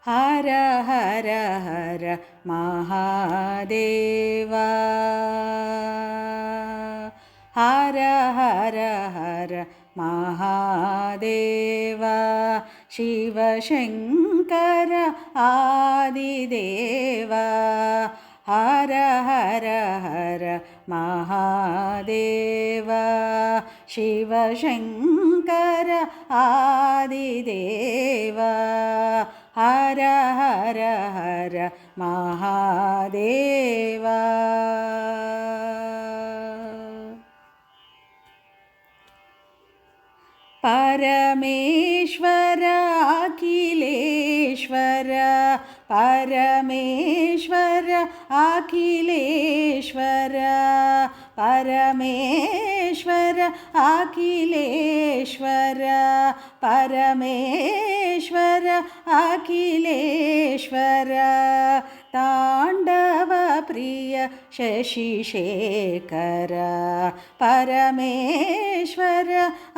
हर हर हर महादेवा हर हर हर महादेवा शिव शंकर आदिदेवा हर हर हर महादेवा शिव शंकर आदिदेवा हर हर हर महादेवा परमेश्वर अखिलेश्वर परमेश्वर अखिलेश्वर परमेश्वर अखिलेश्वर परमेश्वर अखिलेश्वर तांडव प्रिय शशिशेखर परमेश्वर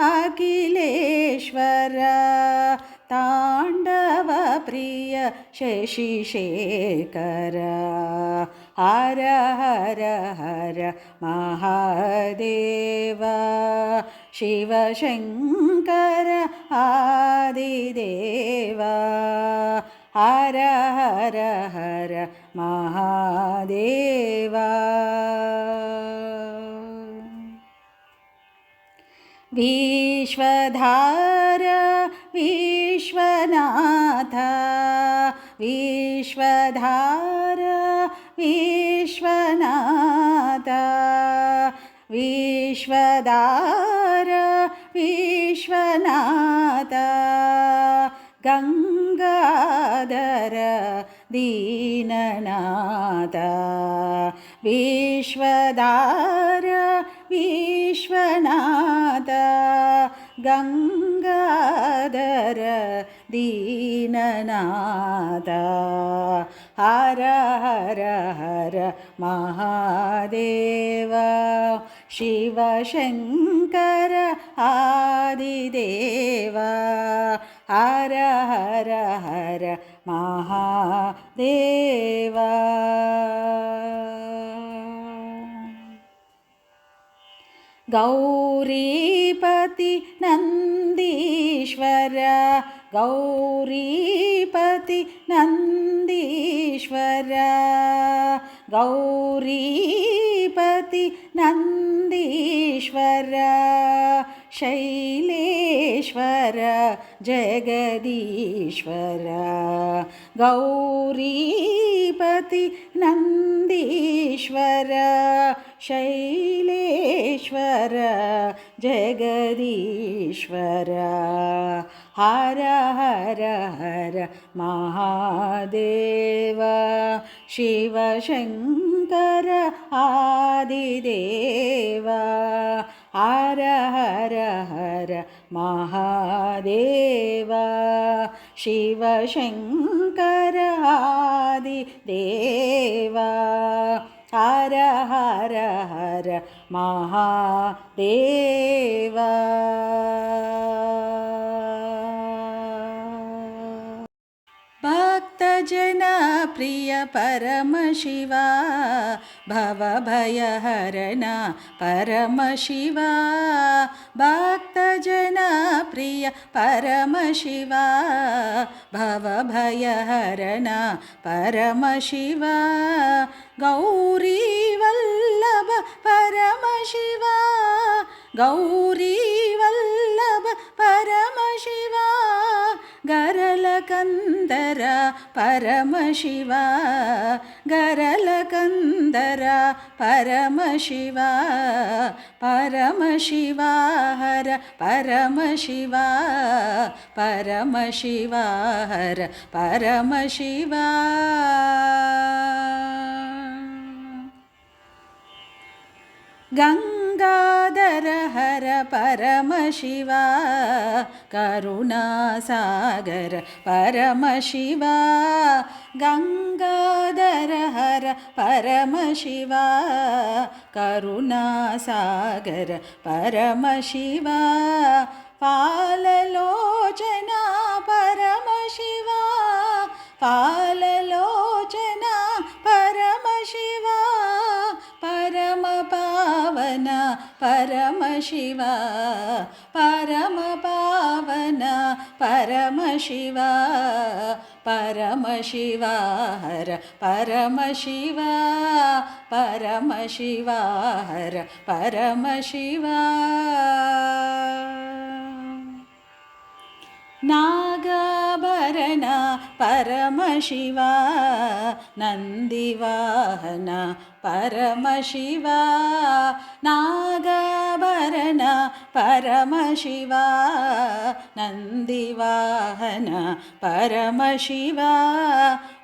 अखिलेश्वर तांडव प्रिय शशिशेखर हर हर हर महादेवा शिव शंकर आदिदेवा हर हर हर महादेवा विश्वधार विश्वनाथ विश्वधार विश्वनाथ विश्वधार विश्वनाथ गंगाधर दीननाथ विश्वधार विश्वनाथ गंगाधर दीननाथ हर हर हर महादेवा शिव शंकर आदिदेवा हर हर हर महादेवा गौरीपति नंदीश्वर गौरीपति नंदीश्वर गौरीपति नंदीश्वर शैलेश्वर जगदीश्वर गौरीपति नंदीश्वर शैलेश्वर जगदीश्वर हर हर हर महादेवा शिव शंकर आदिदेवा हर हर हर महादेवा शिव शंकर आदिदेवा हर हर हर महादेवा भक्तजन प्रिय परम शिवा भवभयहरण परम शिवा भक्तजन प्रिय परम शिवा भवभयहरण परम शिवा गौरी वल्लभ परम शिवा गौरी वल्लभ परम शिवा गरलकंदर परम शिवा गरलकंदर परम शिवा परम शिवा हर परम शिवा परम शिवा हर परम शिवा गंगाधर हर परम शिवा करुणासागर परम शिवा गंगाधर हर परम शिवा करुणासागर परम शिवा पाललोचना परम शिवा पाललोचना परमशिवा परमपावना परमशिवा परमपावना परमशिवा परमशिवा हर परमशिवा परमशिवा हर परमशिवा नागाभरण परमशिवा नन्दिवाहन परमशिवा नागाभरण परमशिवा नन्दिवाहन परमशिवा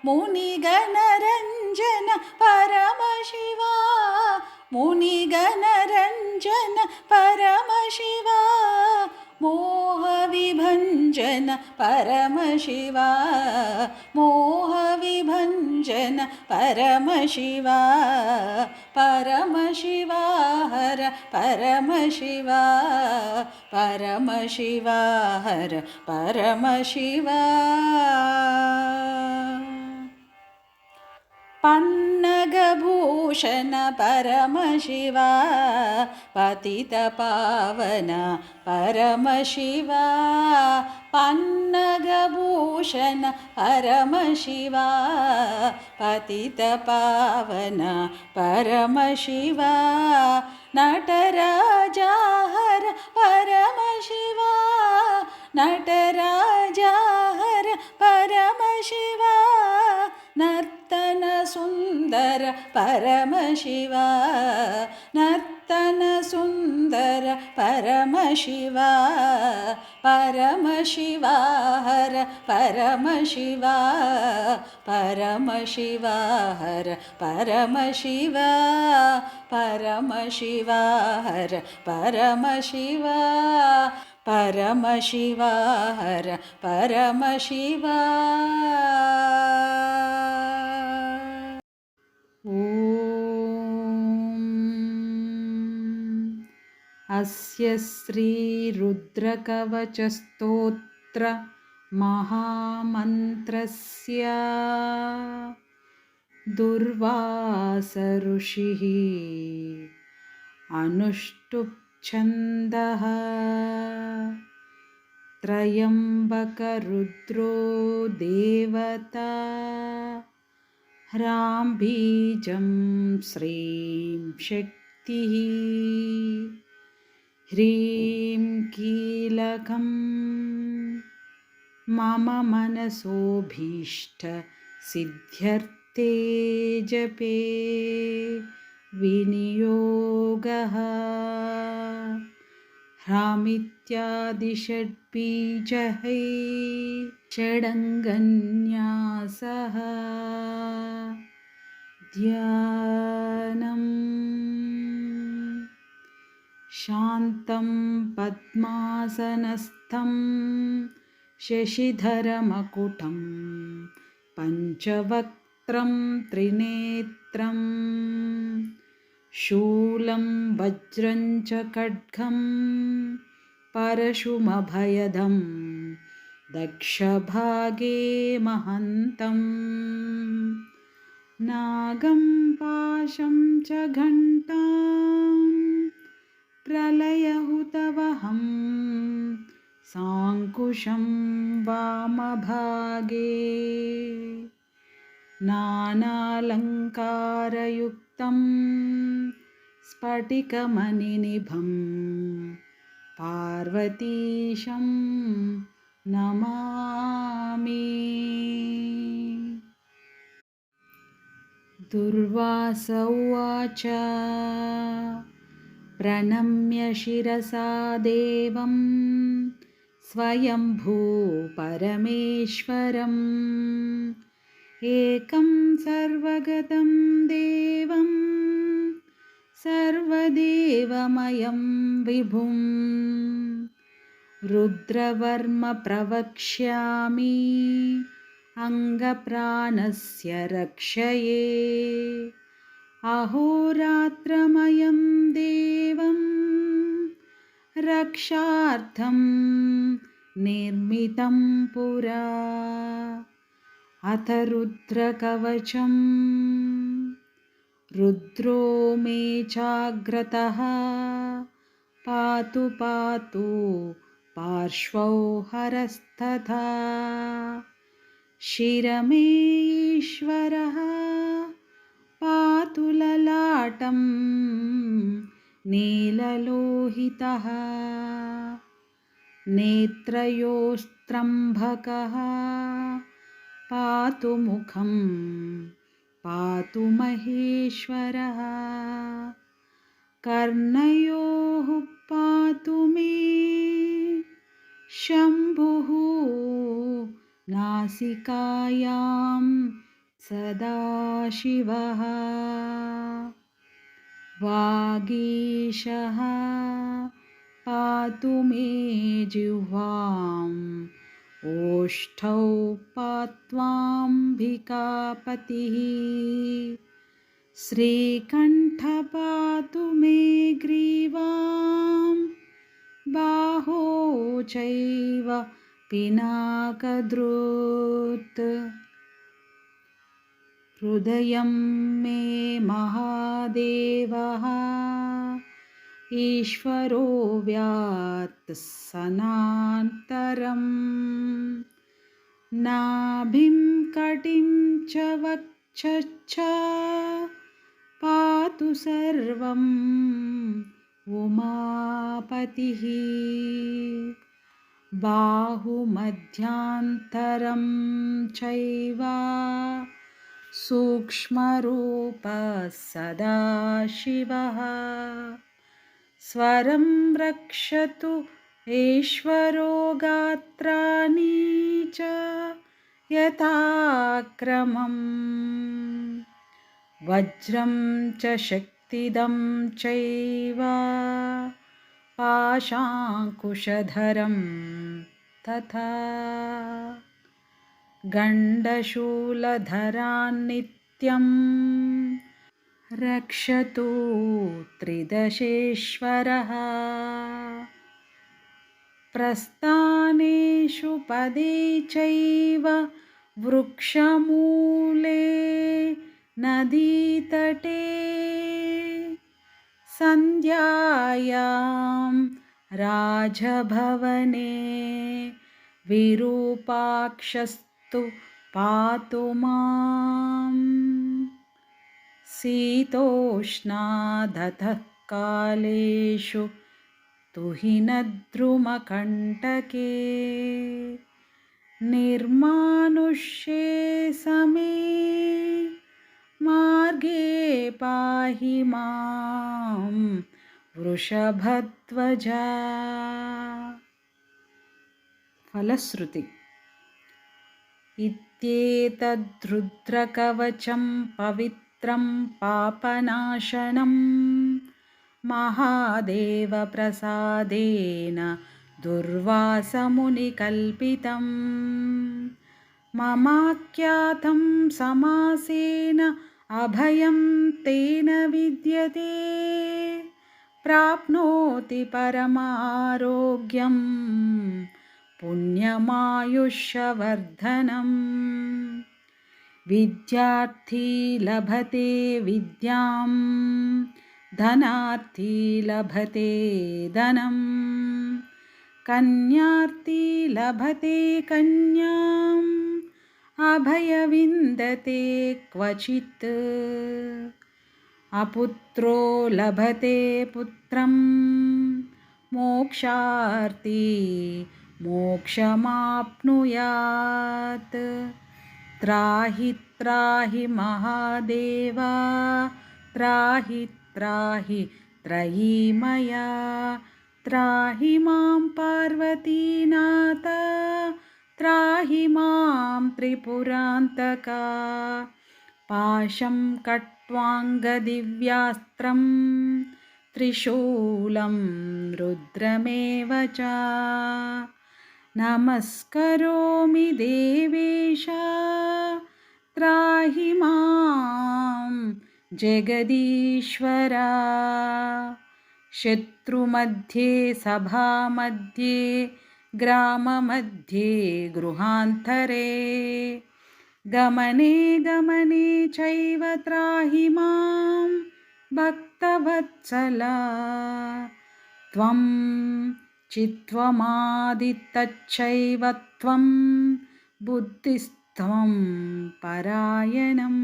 मुनिगणरञ्जन परमशिवा मुनिगणरञ्जन परमशिवा मोहविभञ्जन परमशिवा मोहविभञ्जन परमशिवा परमशिवा हर परमशिवा परमशिवा हर परमशिवा पन्नगभूषण परमशिवा पतितपावन परमशिवा पन्नगभूषण परमशिवा पतितपावन परमशिवा नटराजा हर परमशिवा नटराजा हर परमशिवा नर्तन सुंदर परमशिवा नर्तन सुंदर परमशिवा परमशिवा हर परमशिवा परमशिवा हर परमशिवा परमशिवा हर परमशिवा परमशिवा हर परमशिवा अस्य श्रीरुद्रकवचस्तोत्र महामन्त्रस्य दुर्वासऋषिः अनुष्टुप् छन्दः त्रयम्बकरुद्रो देवता ह्रां बीजं श्रीं शक्तिः ह्रीं कीलकं मम मनसोऽभीष्टसिद्ध्यर्थे जपे विनियोगः ह्रामित्यादिषड्बीजैः षडङ्गन्यासः ध्यानम् शान्तं पद्मासनस्थं शशिधरमकुटं पञ्चवक्त्रं त्रिनेत्रं शूलं वज्रं च खड्गं परशुमभयदं दक्षभागे महन्तं नागं पाशं च घण्टां प्रलयहुतवहं साङ्कुशं वामभागे नानालङ्कारयुक्तं स्फटिकमणिनिभं पार्वतीशं नमामि। दुर्वास उवाच प्रणम्य शिरसा देवं स्वयंभू परमेश्वरम् एकं सर्वगतं देवं सर्वदेवमयं विभुं रुद्रवर्म प्रवक्ष्यामि अङ्गप्राणस्य रक्षये अहोरात्रमयं देवं रक्षार्थं निर्मितं पुरा अथ रुद्रकवचम् रुद्रो मे चाग्रतः पातु पातु पार्श्वौ हरस्तथा शिरमे ईश्वरः पातु ललाटं नीललोहितः नेत्रयोस्त्रम्भकः पातु मुखं पातु महेश्वरः कर्णयोः पातु मे शम्भुः नासिकायां सदाशिवः वागीशः पातु मे जिह्वाम् ओष्ठौ पात्वाम्बिकापतिः श्रीकण्ठ पातु मे ग्रीवाम् बाहो चैव पिनाकदृत् हृदयं मे महादेवः ईश्वरो व्यात् सनान्तरम् नाभिं कटिं च वक्षश्च पातु सर्वम् उमापतिः बाहुमध्यान्तरं चैव सूक्ष्मरूपः सदाशिवः स्वरं रक्षतु ईश्वरो गात्राणि च यथाक्रमम् वज्रं च शक्तिदं चैव पाशाङ्कुशधरं तथा गण्डशूलधरान्नित्यं रक्षतु त्रिदशेश्वरः प्रस्थानेषु पदे चैव वृक्षमूले नदीतटे सन्ध्यायां राजभवने विरूपाक्षस्तु पातु माम् शीतोष्णादतः कालेषु तुहिनद्रुमकण्टके निर्मानुष्ये समे मार्गे पाहि मां वृषभध्वजा। फलश्रुति इत्येतद्रुद्रकवचं पवित्रं पापनाशनं महादेवप्रसादेन दुर्वासमुनिकल्पितं ममाख्यातं समासेन अभयं तेन विद्यते प्राप्नोति परमारोग्यं पुण्यमायुष्यवर्धनम् विद्यार्थी लभते विद्यां धनार्थी लभते धनं कन्यार्थी लभते कन्याम् अभयविन्दते क्वचित् अपुत्रो लभते पुत्रं मोक्षार्थी मोक्षमाप्नुयात् त्राहि त्राहि महादेव त्राहि त्राहि त्रयीमया त्राहि मां पार्वतीनाथ त्राहि मां त्रिपुरान्तका पाशं कट्वाङ्गदिव्यास्त्रं त्रिशूलं रुद्रमेव च नमस्करोमि देवेश त्राहि मां जगदीश्वरा शत्रुमध्ये सभामध्ये ग्राममध्ये गृहान्तरे गमने गमने चैव त्राहि मां भक्तवत्सला त्वं चित्त्वमादितच्चैव त्वं बुद्धिस्त्वं परायणम्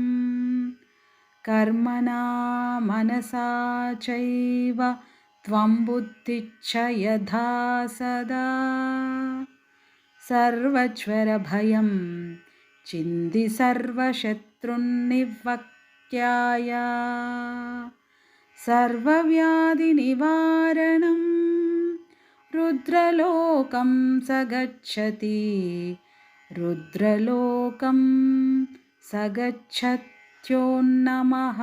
कर्मणा मनसा चैव त्वं बुद्धिच्च यथा सदा सर्वज्वरभयं चिन्धि सर्वशत्रुन्निवर्त्याय सर्वव्याधिनिवारणं रुद्रलोकं स गच्छति रुद्रलोकं स गच्छत्योन्नमः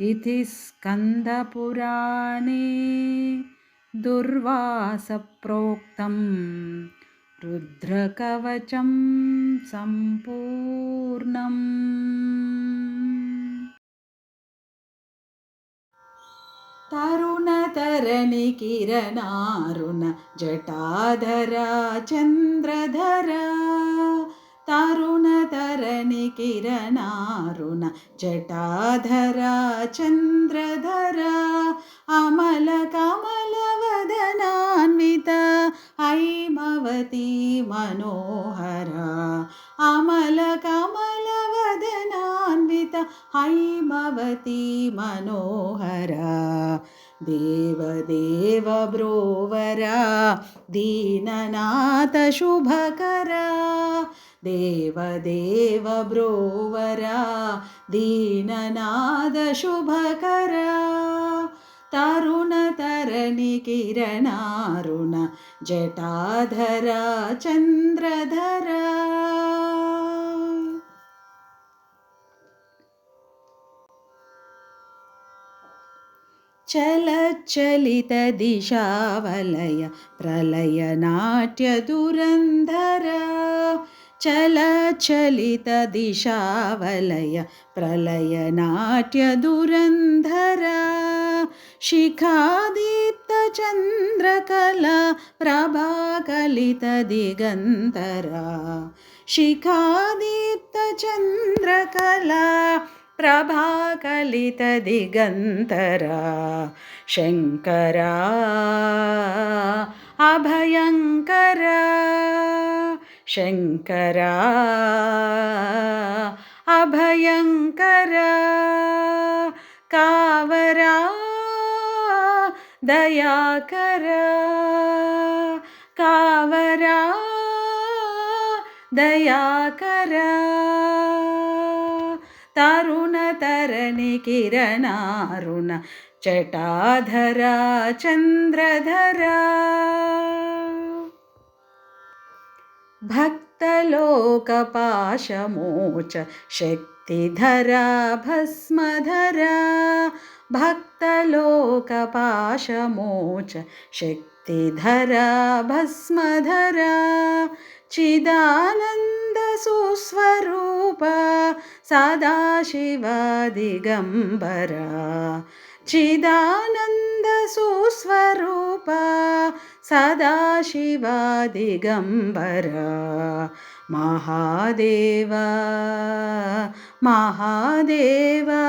इति स्कन्दपुराणे दुर्वासप्रोक्तं रुद्रकवचं सम्पूर्णम्। तरुणतरणिकिरणारुण जटाधरा चन्द्रधरा तरुणतरणिकिरणारुण जटाधरा चन्द्रधरा अमलकमलवदनान्वित हैमवती मनोहरा अमलकमलवदनान्वित हैमवती मनोहरा देवदेव ब्रोवरा दीननाथ शुभकरा देवदेव ब्रोवरा दीननाद शुभकरा तरुणतरणिकिरणारुण जटाधरा चन्द्रधरा चलच्चलितदिशावलय प्रलयनाट्यदुरन्धरा चलच्चलितदिशावलय प्रलयनाट्यदुरन्धरा शिखादीप्तचन्द्रकला प्रभाकलितदिगन्तरा शिखादीप्तचन्द्रकला प्रभाकलितदिगन्तरा शङ्करा अभयङ्करा शङ्करा अभयङ्करा कावरा दयाकरा कावरा दयाकरा तरुणतरणिकिरणारुण जटाधरा चन्द्रधरा भक्तलोकपाशमोच शक्तिधरा भस्मधरा भक्तलोकपाशमोच शक्तिधरा भस्मधरा चिदानन्दसुस्वरूपा सदाशिवा दिगम्बरा चिदानन्दसुस्वरूपा सदाशिवा दिगम्बरा महादेवा महादेवा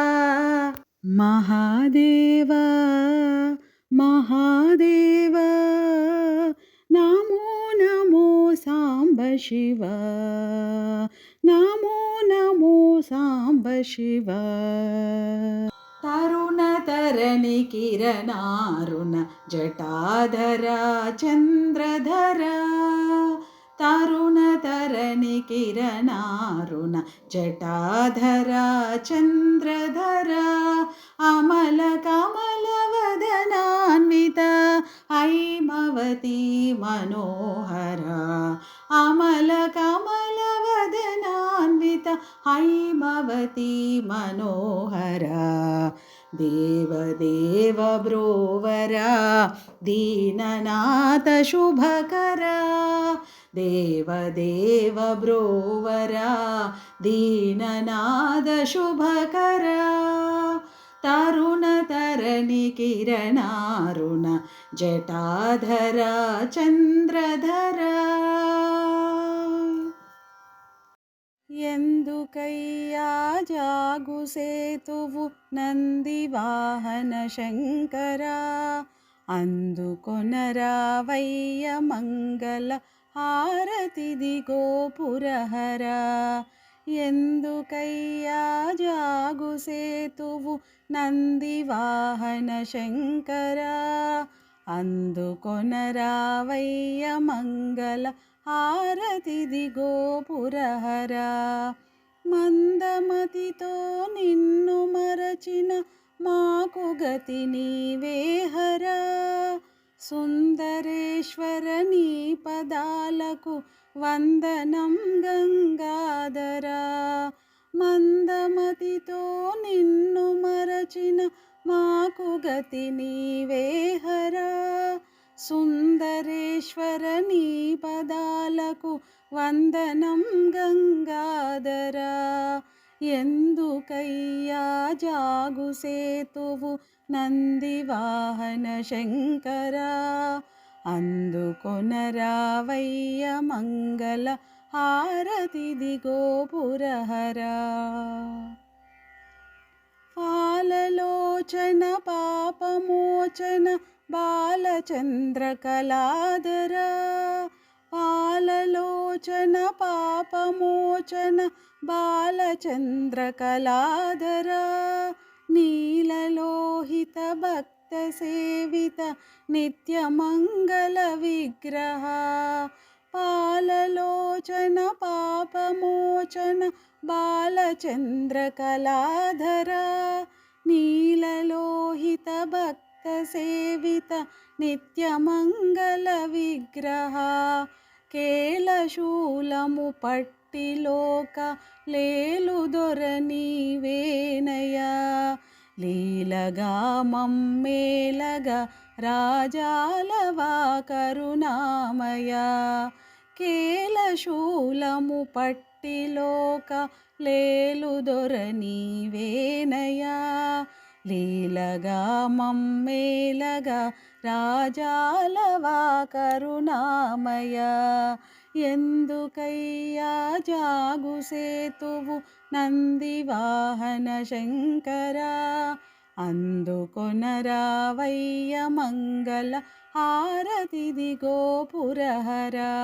महादेवा महादेवा नमो नमो साम्ब शिवा नमो नमो साम्ब शिवा तरुणतरणिकिरणारुण जटाधरा चन्द्रधरा तरुणतरणिकिरणारुण जटाधरा चन्द्रधरा अमलकमलवदनान्वित हैमवती मनोहरा अमलकमलवदनान्वित हैमवती मनोहरा देवदेव ब्रोवरा दीननाथ शुभकरा देवदेव ब्रोवरा दीननाद शुभकरा तरुणतरणिकिरणारुण जटाधरा चन्द्रधरा ఎందుకయ్యా జాగుసేతువు నందివాహన శంకరా, అందుకొనరావయ్య మంగళ హారతిదిగో పురహరా. ఎందుకయ్యా జాగుసేతువు నందివాహన శంకరా, అందుకొనరావయ్య మంగళ హారతిదిగో పురహరా. మందమతితో నిన్ను మరచిన మాకు గతి నీవేహరా, సుందరేశ్వర నీ పదాలకు వందనం గంగాధరా. మందమతితో నిన్ను మరచిన మాకు గతి నీవేహరా, సుందరేశ్వర నీ పదాలకు వందనం గంగాధరా. ఎందుకయ్యా జాగుసేతువు నందివాహన శంకరా, అందుకొనరావయ్య మంగళ హారతిదిగో పురహరా. పాలలోచన పాపమోచన బాలచంద్ర కళాధరా, పాలలోచన పాపమోచన బాలచంద్ర కళాధరా. నీలలోహిత భక్త సేవిత నిత్యమంగళ విగ్రహ, పాలలోచన పాపమోచన బాలచంద్ర కళాధరా. నీలలోహిత భక్త సేవిత నిత్యమంగళ విగ్రహ, కేళశూలము పట్టిలోక లేలుదొర నీవేనయా. లీలగా మమ్మేలగా రాజాలవా కరుణామయ, కేళశూలము పట్టిలోక లేలుదొర నీవేనయా. లీలగా మమ్మేలగా రాజాలవా కరుణామయ. ఎందుకయ్యా జాగుసేతువు నందివాహన శంకరా, అందుకొనరావయ్య మంగళ హారతిదిగో పురహరా.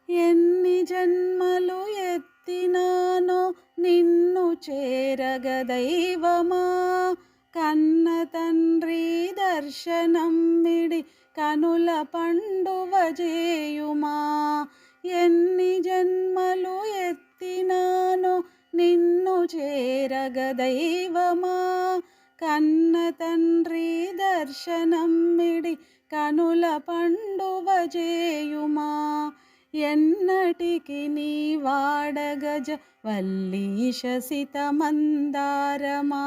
ఎన్ని జన్మలు ఎత్తినానో నిన్ను చేరగ దైవమా, కన్న తండ్రి దర్శనమ్మిడి కనుల పండువ జేయుమా. ఎన్ని జన్మలు ఎత్తినానో నిన్ను చేరగ దైవమా, కన్న తండ్రి దర్శనమ్మిడి కనుల పండువ జేయుమా. ఎన్నటికి నీ వాడగజ వల్లీశ సితమందారమా,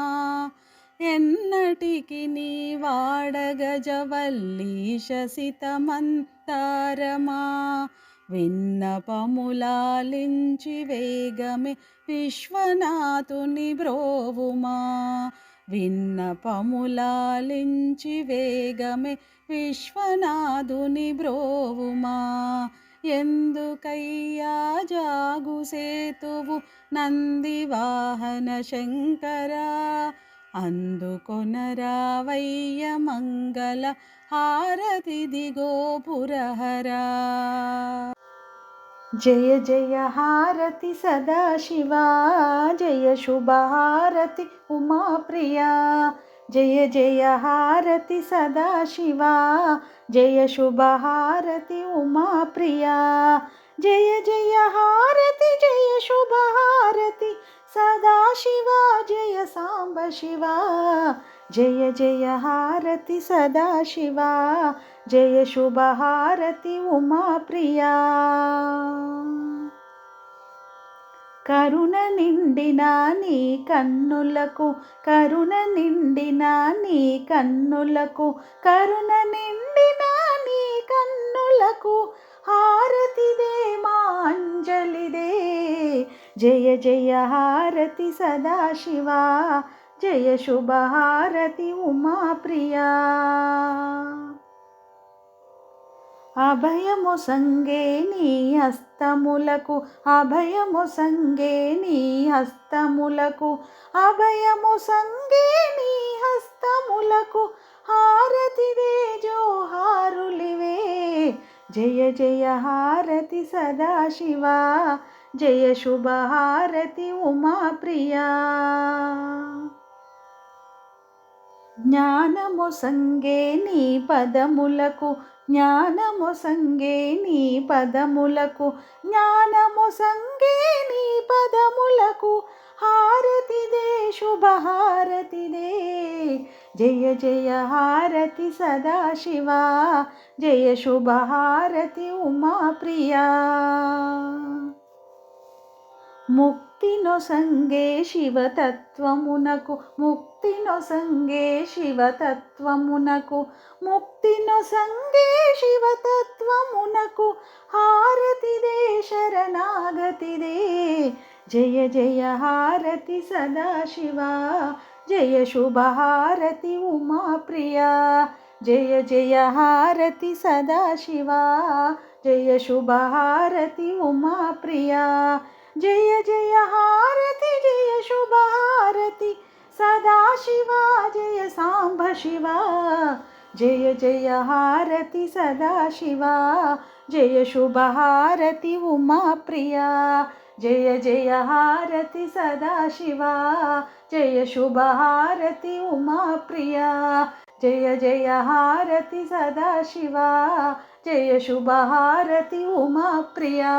ఎన్నటికి నీ వాడగజ వల్లీశ సితమందారమా. విన్నపములాలించి వేగమే విశ్వనాథుని బ్రోవుమా, విన్నపములాలించి వేగమే విశ్వనాథుని బ్రోవుమా. ఎందుకయ్యా జాగుసేతువు నందివాహన శంకరా, అందుకొనరావయ్య మంగళ హారతిదిగో పురహరా. జయ జయ హారతి సదాశివా, జయ శుభహారతి ఉమాప్రియా. జయ జయ హారతి సదాశివా, జయ శుభహారతి ఉమాప్రియా. జయ జయ హారతి జయ శుభహారతి సదాశివా, జయ సాంబ శివా. జయ జయ హారతి సదాశివా, జయ శుభహారతి ఉమాప్రియా. కరుణ నిండిన నీ కన్నులకు, కరుణ నిండిన నీ కన్నులకు, కరుణ నిండిన నీ కన్నులకు హారతిదే మాంజలిదే. జయ జయ హారతి సదాశివా, జయ శుభహారతి ఉమాప్రియా. అభయము సంగే నీ హస్తములకు అభయము సంగే నీ హస్తములకు అభయము సంగే నీ హస్తములకు హారతివే జోహారులివే జయ జయ హారతి సదాశివా జయ శుభ హారతి ఉమా ప్రియా జ్ఞానము సంగే నీ పదములకు జ్ఞానము సంగే నీ పదములకు జ్ఞానము సంగే నీ పదములకు హారతిదే శుభ హారతిదే జయ జయ హారతి సదాశివా జయ శుభ హారతి ఉమా ప్రియా ముక్తినో సంగే శివతత్వమునకు ముక్తినో సంగే శివతత్వమునకు ముక్తినో సంగే శివతత్వమునకు హారతిదే శరణాగతిదే జయ జయ హారతి సదాశివా జయ శుభ హారతి ఉమా ప్రియా జయ జయ హారతి సదాశివా జయ శుభ హారతి ఉమా ప్రియా జయ జయ హారతి జయ శుభ హారతి సదాశివా జయ సాంబ శివా జయ జయ హారతి సదాశివా జయ శుభ హారతి ఉమా ప్రియా జయ జయ హారతి సదాశివా జయ శుభ హారతి ఉమా ప్రియా జయ జయ హారతి సదాశివా జయ శుభ హారతి ఉమా ప్రియా